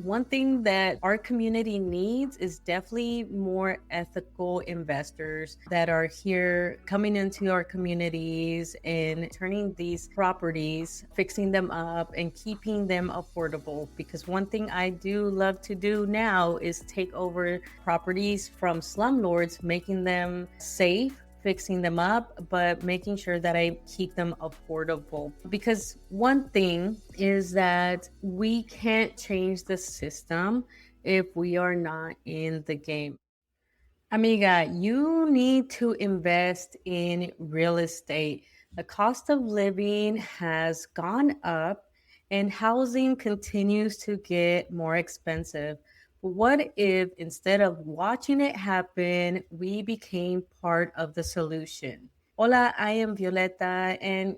one thing that our community needs is definitely more ethical investors that are here coming into our communities and turning these properties, fixing them up and keeping them affordable. Because one thing I do love to do now is take over properties from slumlords, making them safe, fixing them up, but making sure that I keep them affordable. Because one thing is that we can't change the system if we are not in the game. Amiga, you need to invest in real estate. The cost of living has gone up and housing continues to get more expensive. But what if instead of watching it happen, we became part of the solution? Hola, I am Violeta. And,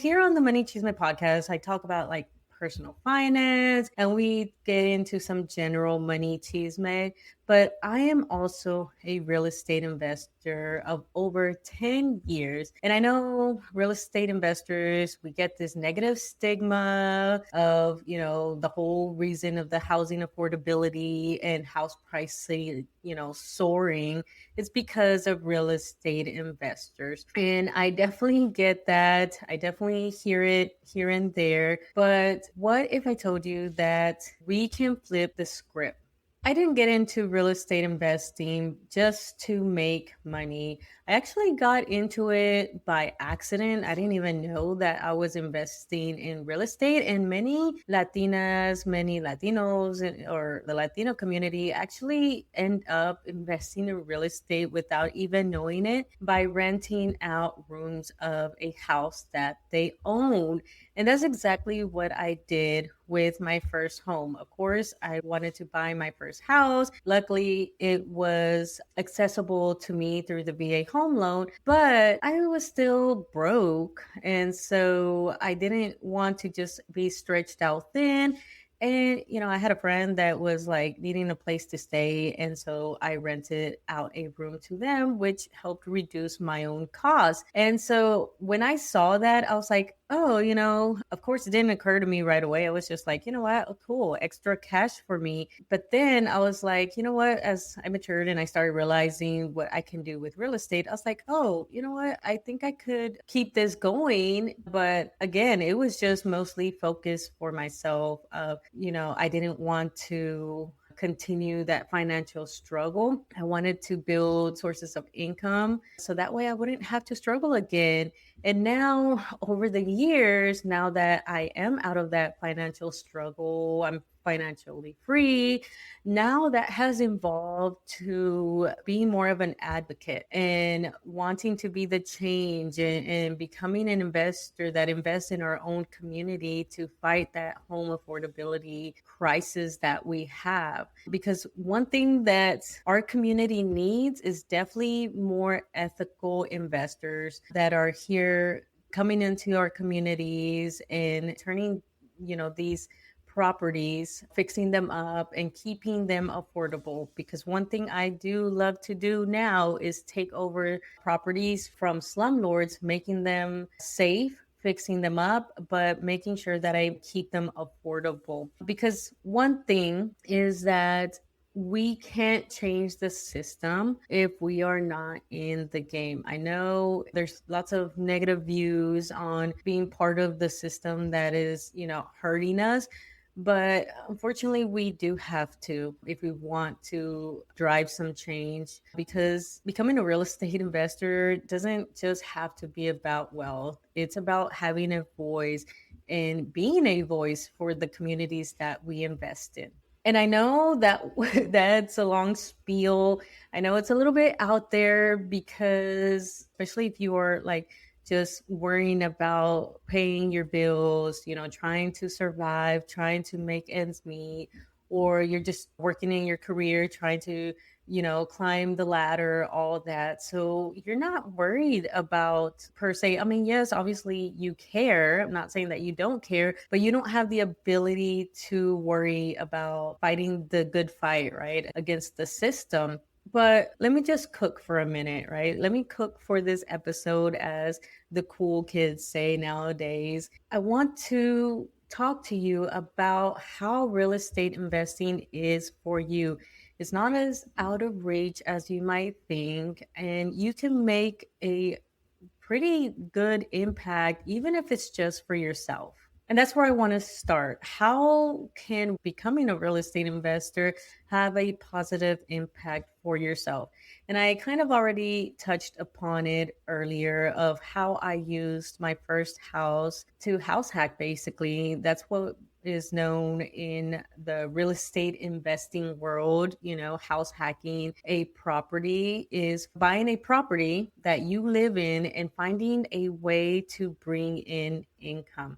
here on the Money Chisme podcast, I talk about like personal finance and we get into some general money chisme, but I am also a real estate investor of over 10 years. And I know real estate investors, we get this negative stigma of, the whole reason of the housing affordability and house pricing, soaring. It's because of real estate investors. And I definitely get that. I definitely hear it here and there. But what if I told you that we can flip the script? I didn't get into real estate investing just to make money. I actually got into it by accident. I didn't even know that I was investing in real estate. And many Latinas, many Latinos, or the Latino community actually end up investing in real estate without even knowing it by renting out rooms of a house that they own. And that's exactly what I did with my first home. Of course, I wanted to buy my first house. Luckily, it was accessible to me through the VA home loan, but I was still broke. And so I didn't want to just be stretched out thin. And, I had a friend that was like needing a place to stay. And so I rented out a room to them, which helped reduce my own costs. And so when I saw that, I was like, oh, of course, it didn't occur to me right away. I was just like, you know what? Oh, cool, extra cash for me. But then I was like, you know what? As I matured and I started realizing what I can do with real estate, I was like, oh, you know what? I think I could keep this going. But again, it was just mostly focused for myself. I didn't want to continue that financial struggle. I wanted to build sources of income so that way I wouldn't have to struggle again. And now, over the years, now that I am out of that financial struggle, I'm financially free. Now that has evolved to being more of an advocate and wanting to be the change and becoming an investor that invests in our own community to fight that home affordability crisis that we have. Because one thing that our community needs is definitely more ethical investors that are here coming into our communities and turning, these properties, fixing them up and keeping them affordable. Because one thing I do love to do now is take over properties from slumlords, making them safe, fixing them up, but making sure that I keep them affordable. Because one thing is that we can't change the system if we are not in the game. I know there's lots of negative views on being part of the system that is, hurting us. But unfortunately, we do have to if we want to drive some change, because becoming a real estate investor doesn't just have to be about wealth. It's about having a voice and being a voice for the communities that we invest in. And I know that that's a long spiel. I know it's a little bit out there because, especially if you are like just worrying about paying your bills, trying to survive, trying to make ends meet, or you're just working in your career, trying to, climb the ladder, all that. So you're not worried about per se. I mean, yes, obviously you care. I'm not saying that you don't care, but you don't have the ability to worry about fighting the good fight, right, against the system. But let me just cook for a minute, right? Let me cook for this episode, as the cool kids say nowadays. I want to talk to you about how real estate investing is for you. It's not as out of reach as you might think, and you can make a pretty good impact, even if it's just for yourself. And that's where I want to start. How can becoming a real estate investor have a positive impact for yourself? And I kind of already touched upon it earlier of how I used my first house to house hack, basically. That's what is known in the real estate investing world. House hacking a property is buying a property that you live in and finding a way to bring in income.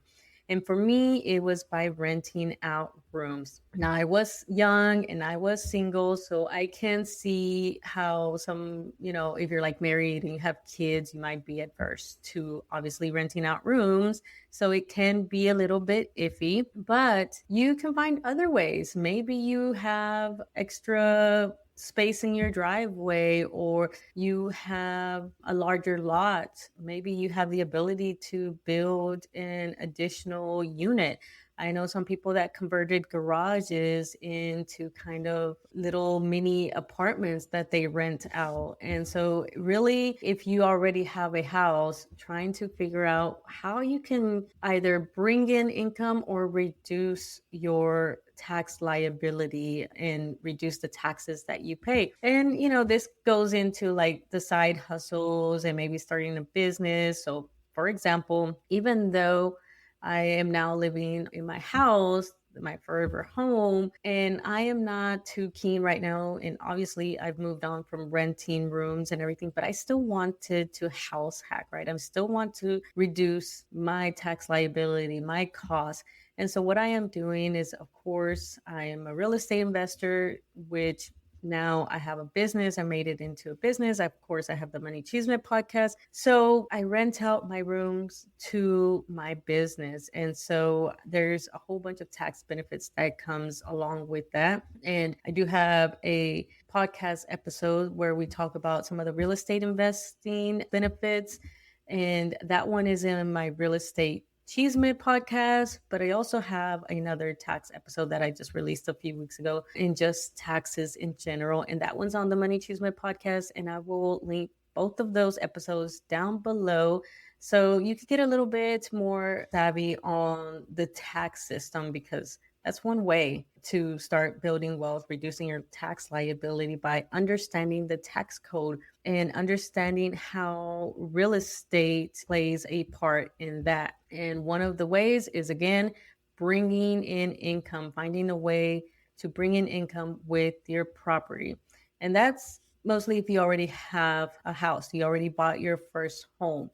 And for me, it was by renting out rooms. Now, I was young and I was single, so I can see how if you're like married and you have kids, you might be adverse to obviously renting out rooms. So it can be a little bit iffy, but you can find other ways. Maybe you have extra space in your driveway, or you have a larger lot. Maybe you have the ability to build an additional unit. I know some people that converted garages into kind of little mini apartments that they rent out. And so, really, if you already have a house, trying to figure out how you can either bring in income or reduce your tax liability and reduce the taxes that you pay. And, this goes into like the side hustles and maybe starting a business. So, for example, even though I am now living in my house, my forever home, and I am not too keen right now. And obviously, I've moved on from renting rooms and everything, but I still wanted to house hack, right? I still want to reduce my tax liability, my costs. And so, what I am doing is, of course, I am a real estate investor, which now I have a business. I made it into a business. Of course, I have the Money Chisme podcast. So I rent out my rooms to my business. And so there's a whole bunch of tax benefits that comes along with that. And I do have a podcast episode where we talk about some of the real estate investing benefits. And that one is in my real estate Cheesemate podcast, but I also have another tax episode that I just released a few weeks ago in just taxes in general. And that one's on the Money Cheesemate podcast. And I will link both of those episodes down below so you can get a little bit more savvy on the tax system, because that's one way to start building wealth, reducing your tax liability by understanding the tax code and understanding how real estate plays a part in that. And one of the ways is, again, bringing in income, finding a way to bring in income with your property. And that's mostly if you already have a house, you already bought your first home.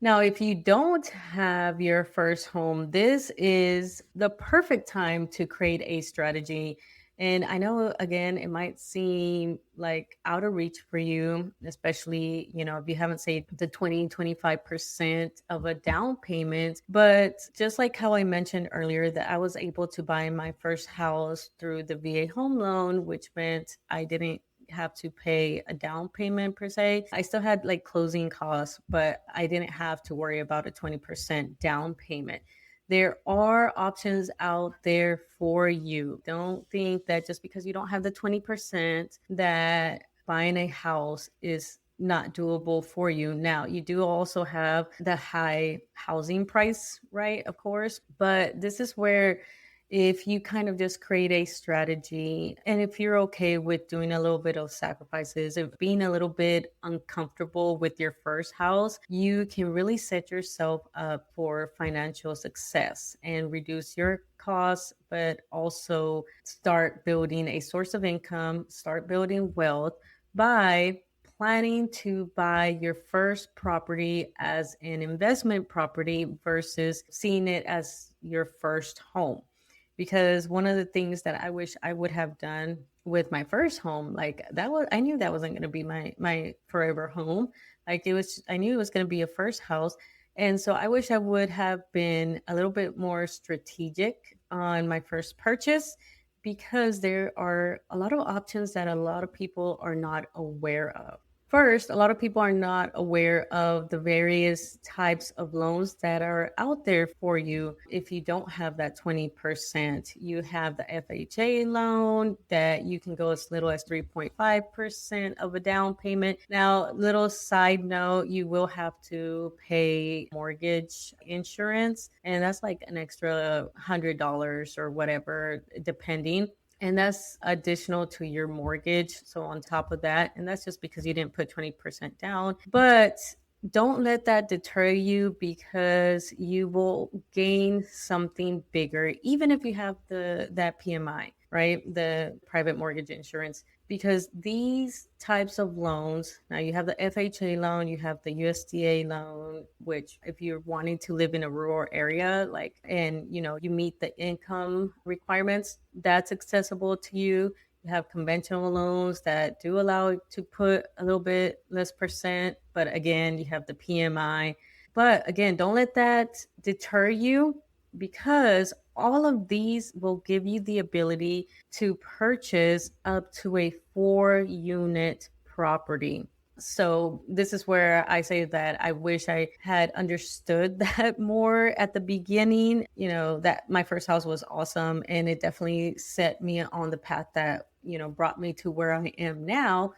Now, if you don't have your first home, this is the perfect time to create a strategy. And I know, again, it might seem like out of reach for you, especially, if you haven't saved the 20-25% of a down payment. But just like how I mentioned earlier, that I was able to buy my first house through the VA home loan, which meant I didn't have to pay a down payment per se. I still had like closing costs, but I didn't have to worry about a 20% down payment. There are options out there for you. Don't think that just because you don't have the 20% that buying a house is not doable for you. Now, you do also have the high housing price, right? Of course, but this is where if you kind of just create a strategy, and if you're okay with doing a little bit of sacrifices, if being a little bit uncomfortable with your first house, you can really set yourself up for financial success and reduce your costs, but also start building a source of income, start building wealth by planning to buy your first property as an investment property versus seeing it as your first home. Because one of the things that I wish I would have done with my first home, like that was, I knew that wasn't going to be my forever home. Like I knew it was going to be a first house. And so I wish I would have been a little bit more strategic on my first purchase, because there are a lot of options that a lot of people are not aware of. First, a lot of people are not aware of the various types of loans that are out there for you. If you don't have that 20%, you have the FHA loan that you can go as little as 3.5% of a down payment. Now, little side note, you will have to pay mortgage insurance, and that's like an extra $100 or whatever, depending, and that's additional to your mortgage. So on top of that, and that's just because you didn't put 20% down. But don't let that deter you, because you will gain something bigger even if you have the that PMI, right? The private mortgage insurance. Because these types of loans, now you have the FHA loan, you have the USDA loan, which if you're wanting to live in a rural area, like, and you meet the income requirements, that's accessible to you. You have conventional loans that do allow you to put a little bit less percent, but again, you have the PMI. But again, don't let that deter you, because all of these will give you the ability to purchase up to a 4-unit property. So this is where I say that I wish I had understood that more at the beginning. That my first house was awesome, and it definitely set me on the path that, brought me to where I am now.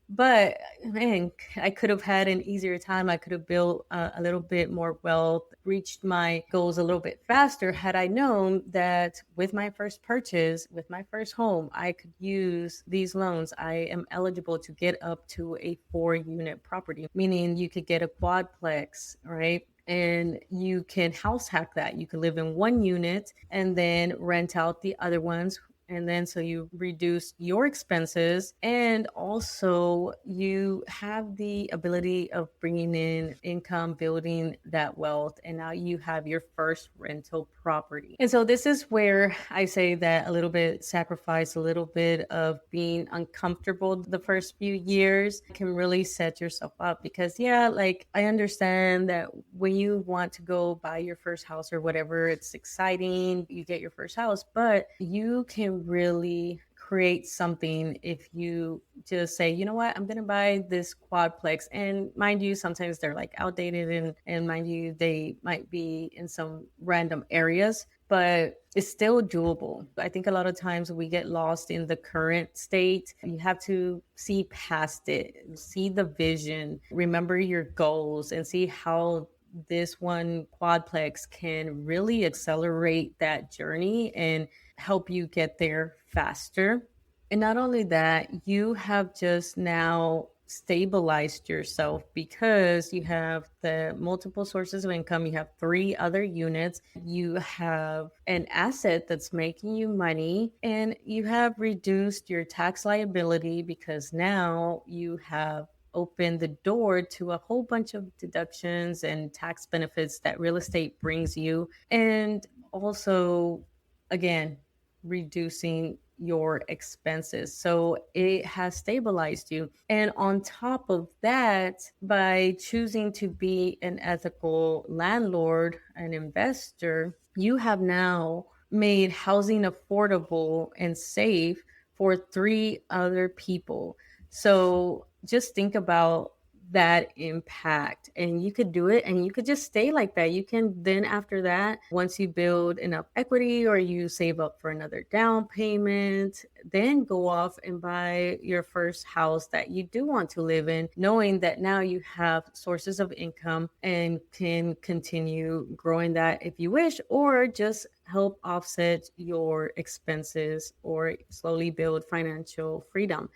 But man, I could have had an easier time. I could have built a little bit more wealth, reached my goals a little bit faster, had I known that with my first purchase, with my first home, I could use these loans. I am eligible to get up to a 4-unit property, meaning you could get a quadplex, right? And you can house hack that. You could live in one unit and then rent out the other ones, and then so you reduce your expenses, and also you have the ability of bringing in income, building that wealth, and now you have your first rental property. And so this is where I say that a little bit sacrifice, a little bit of being uncomfortable the first few years can really set yourself up. Because yeah, like, I understand that when you want to go buy your first house or whatever, it's exciting, you get your first house, but you can really create something if you just say, you know what, I'm going to buy this quadplex. And mind you, sometimes they're like outdated, and mind you, they might be in some random areas, but it's still doable. I think a lot of times we get lost in the current state. You have to see past it, see the vision, remember your goals, and see how this one quadplex can really accelerate that journey and help you get there faster. And not only that, you have just now stabilized yourself, because you have the multiple sources of income. You have 3 other units. You have an asset that's making you money, and you have reduced your tax liability, because now you have opened the door to a whole bunch of deductions and tax benefits that real estate brings you. And also, again, reducing your expenses. So it has stabilized you. And on top of that, by choosing to be an ethical landlord, an investor, you have now made housing affordable and safe for 3 other people. So just think about that impact, and you could do it, and you could just stay like that. You can then, after that, once you build enough equity or you save up for another down payment, then go off and buy your first house that you do want to live in, knowing that now you have sources of income and can continue growing that if you wish, or just help offset your expenses or slowly build financial freedom.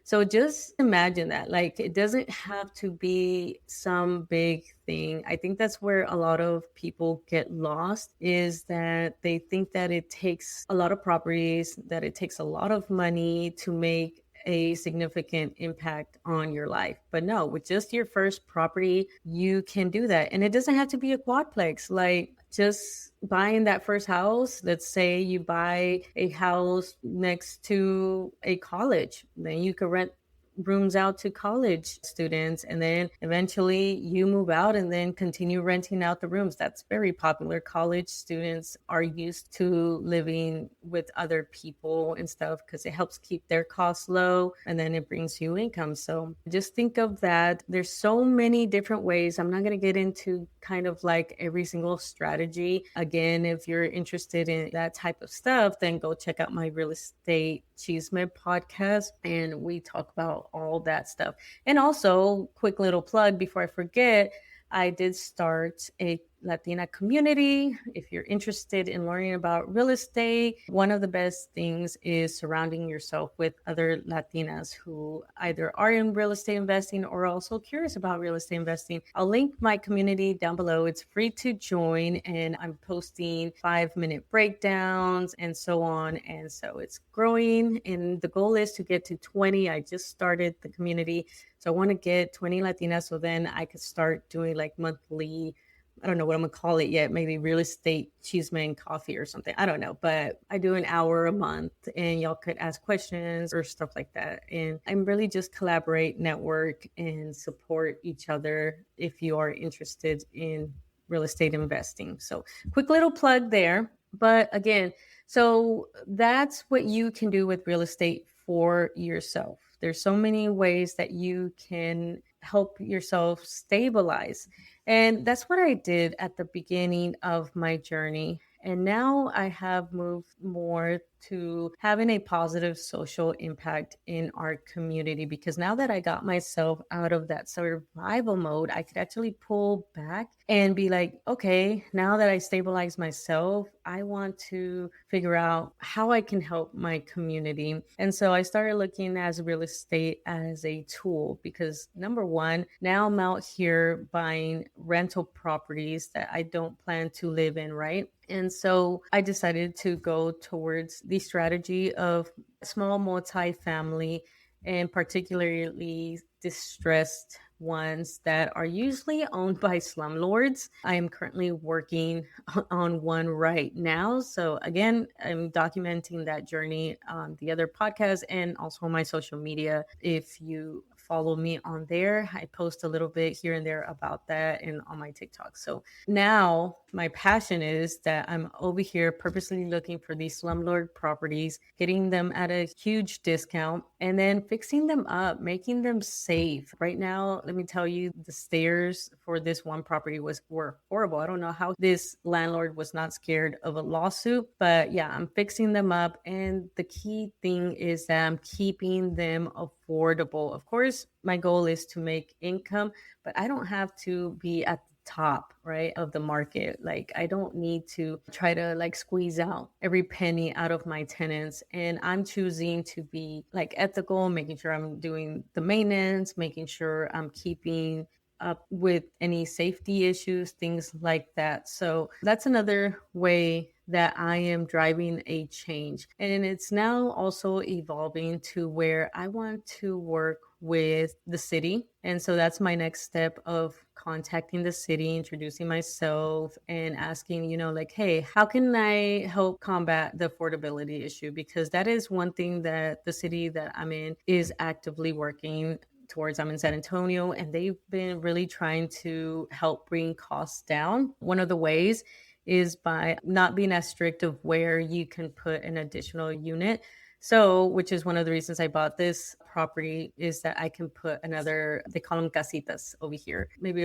So just imagine that. Like, it doesn't have to be some big thing. I think that's where a lot of people get lost, is that they think that it takes a lot of properties, that it takes a lot of money to make a significant impact on your life. But no, with just your first property, you can do that. And it doesn't have to be a quadplex. Like, just buying that first house, let's say you buy a house next to a college, then you could rent rooms out to college students, and then eventually you move out and then continue renting out the rooms. That's very popular. College students are used to living with other people and stuff because it helps keep their costs low and then it brings you income. So just think of that. There's so many different ways. I'm not going to get into kind of like every single strategy. Again, if you're interested in that type of stuff, then go check out my real estate chisme podcast and we talk about all that stuff. And also, quick little plug before I forget, I did start a Latina community. If you're interested in learning about real estate, one of the best things is surrounding yourself with other Latinas who either are in real estate investing or also curious about real estate investing. I'll link my community down below. It's free to join, and I'm posting 5-minute breakdowns and so on. And so it's growing, and the goal is to get to 20. I just started the community. So I want to get 20 Latinas so then I could start doing like monthly, I don't know what I'm gonna call it yet, maybe real estate chisme and coffee or something. I don't know, but I do an hour a month and y'all could ask questions or stuff like that. And I'm really just collaborate, network, and support each other if you are interested in real estate investing. So quick little plug there. But again, so that's what you can do with real estate for yourself. There's so many ways that you can help yourself stabilize. And that's what I did at the beginning of my journey. And now I have moved more to having a positive social impact in our community because now that I got myself out of that survival mode, I could actually pull back and be like, okay, now that I stabilize myself, I want to figure out how I can help my community. And so I started looking at real estate as a tool because number one, now I'm out here buying rental properties that I don't plan to live in, right? And so I decided to go towards the strategy of small multifamily and particularly distressed ones that are usually owned by slumlords. I am currently working on one right now. So again, I'm documenting that journey on the other podcast and also on my social media. If you follow me on there, I post a little bit here and there about that and on my TikTok. So now my passion is that I'm over here purposely looking for these slumlord properties, getting them at a huge discount, and then fixing them up, making them safe. Right now, let me tell you, the stairs for this one property were horrible. I don't know how this landlord was not scared of a lawsuit, but yeah, I'm fixing them up. And the key thing is that I'm keeping them affordable. Of course, my goal is to make income, but I don't have to be at the top, right, of the market. Like I don't need to try to like squeeze out every penny out of my tenants. And I'm choosing to be like ethical, making sure I'm doing the maintenance, making sure I'm keeping up with any safety issues, things like that. So that's another way that I am driving a change. And it's now also evolving to where I want to work with the city. And so that's my next step of contacting the city, introducing myself and asking, like, hey, how can I help combat the affordability issue? Because that is one thing that the city that I'm in is actively working towards. I'm in San Antonio, and they've been really trying to help bring costs down. One of the ways is by not being as strict of where you can put an additional unit. So, which is one of the reasons I bought this property, is that I can put another, they call them casitas over here, maybe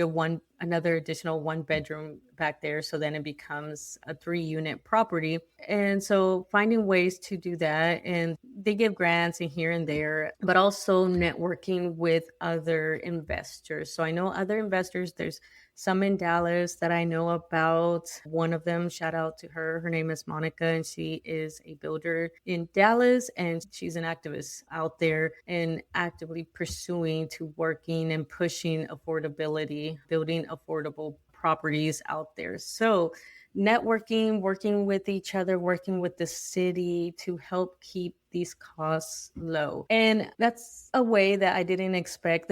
another additional 1 bedroom back there. So then it becomes a 3-unit property. And so finding ways to do that, and they give grants and here and there, but also networking with other investors. So I know other investors, there's some in Dallas that I know about. One of them, shout out to her. Her name is Monica, and she is a builder in Dallas, and she's an activist out there and actively pursuing to working and pushing affordability, building affordable properties out there. So networking, working with each other, working with the city to help keep these costs low. And that's a way that I didn't expect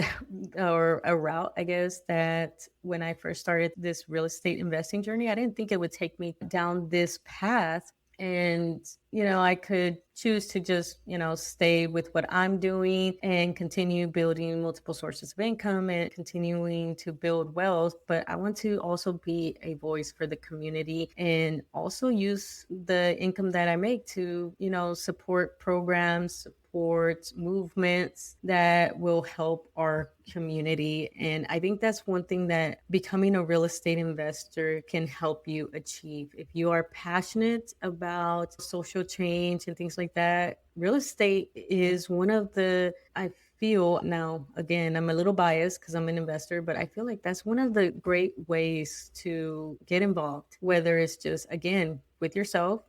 or a route, I guess, that when I first started this real estate investing journey, I didn't think it would take me down this path. And I could choose to just, stay with what I'm doing and continue building multiple sources of income and continuing to build wealth. But I want to also be a voice for the community and also use the income that I make to, support programs, support movements that will help our community. And I think that's one thing that becoming a real estate investor can help you achieve. If you are passionate about social change and things like that, real estate is one of the, I feel now, again, I'm a little biased because I'm an investor, but I feel like that's one of the great ways to get involved, whether it's just, again, with yourself,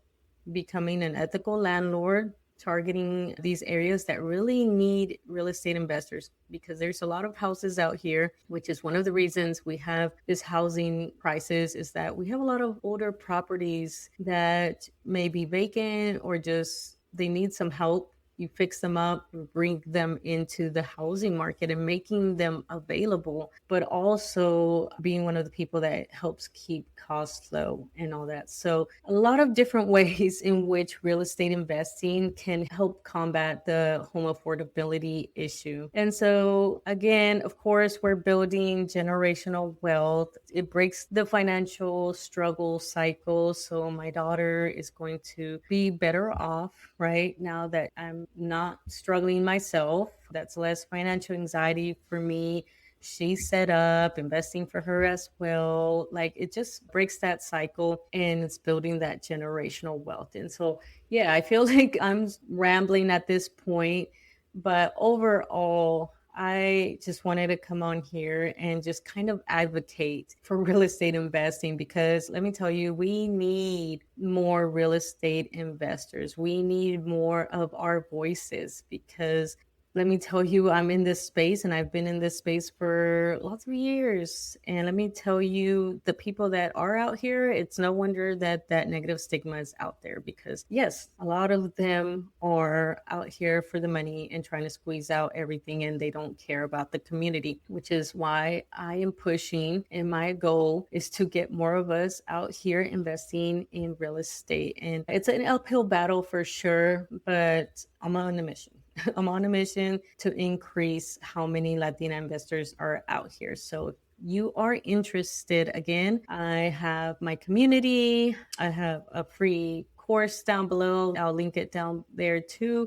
becoming an ethical landlord, targeting these areas that really need real estate investors, because there's a lot of houses out here, which is one of the reasons we have this housing crisis, is that we have a lot of older properties that may be vacant or just they need some help. You fix them up, bring them into the housing market and making them available, but also being one of the people that helps keep costs low and all that. So a lot of different ways in which real estate investing can help combat the home affordability issue. And so again, of course, we're building generational wealth. It breaks the financial struggle cycle. So my daughter is going to be better off, right? Now that I'm not struggling myself, that's less financial anxiety for me. She's set up, investing for her as well. Like it just breaks that cycle and it's building that generational wealth. And so, yeah, I feel like I'm rambling at this point, but overall, I just wanted to come on here and just kind of advocate for real estate investing, because let me tell you, we need more real estate investors. We need more of our voices, because let me tell you, I'm in this space and I've been in this space for lots of years. And let me tell you, the people that are out here, it's no wonder that that negative stigma is out there, because yes, a lot of them are out here for the money and trying to squeeze out everything, and they don't care about the community, which is why I am pushing. And my goal is to get more of us out here investing in real estate. And it's an uphill battle for sure, but I'm on a mission. I'm on a mission to increase how many Latina investors are out here. So if you are interested, again, I have my community. I have a free course down below. I'll link it down there too.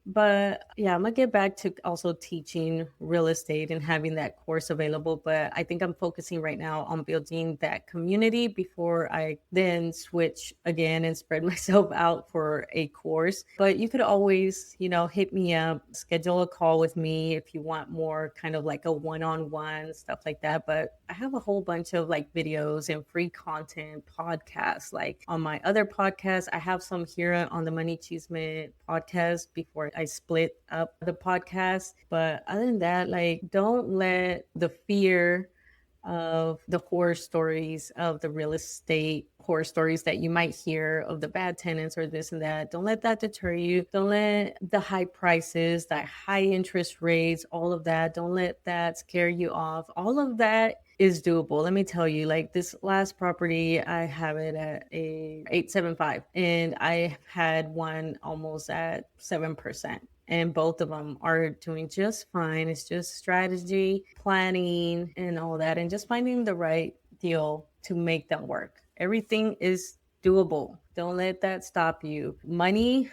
But yeah, I'm gonna get back to also teaching real estate and having that course available. But I think I'm focusing right now on building that community before I then switch again and spread myself out for a course. But you could always, hit me up, schedule a call with me if you want more kind of like a one-on-one stuff like that. But I have a whole bunch of like videos and free content, podcasts. Like on my other podcast, I have some here on the Money Cheeseman podcast before I split up the podcast. But other than that, like, don't let the fear of the horror stories of the real estate horror stories that you might hear of the bad tenants or this and that, don't let that deter you. Don't let the high prices, the high interest rates, all of that, don't let that scare you off. All of that is doable. Let me tell you, like this last property, I have it at a 875, and I had one almost at 7%. And both of them are doing just fine. It's just strategy, planning, and all that, and just finding the right deal to make them work. Everything is doable. Don't let that stop you. Money,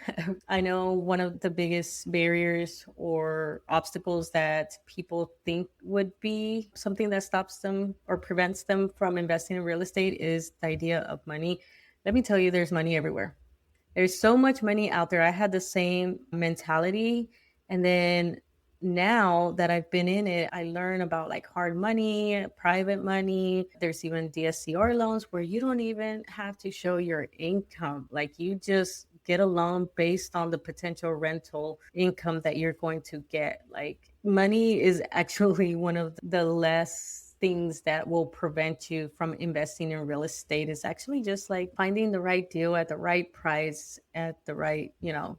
I know one of the biggest barriers or obstacles that people think would be something that stops them or prevents them from investing in real estate is the idea of money. Let me tell you, there's money everywhere. There's so much money out there. I had the same mentality. And then now that I've been in it, I learn about like hard money, private money. There's even DSCR loans where you don't even have to show your income. Like you just get a loan based on the potential rental income that you're going to get. Like money is actually one of the less things that will prevent you from investing in real estate. Is actually just like finding the right deal at the right price at the right,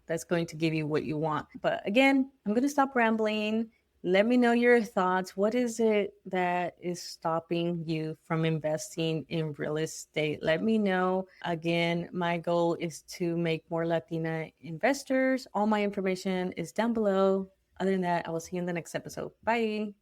that's going to give you what you want. But again, I'm going to stop rambling. Let me know your thoughts. What is it that is stopping you from investing in real estate? Let me know. Again, my goal is to make more Latina investors. All my information is down below. Other than that, I will see you in the next episode. Bye.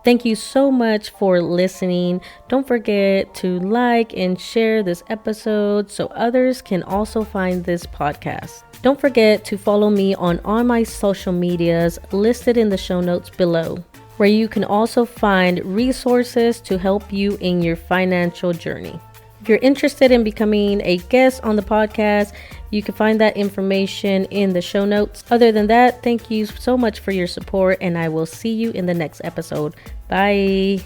Thank you so much for listening. Don't forget to like and share this episode so others can also find this podcast. Don't forget to follow me on all my social medias listed in the show notes below, where you can also find resources to help you in your financial journey. If you're interested in becoming a guest on the podcast, you can find that information in the show notes. Other than that, thank you so much for your support, and I will see you in the next episode. Bye.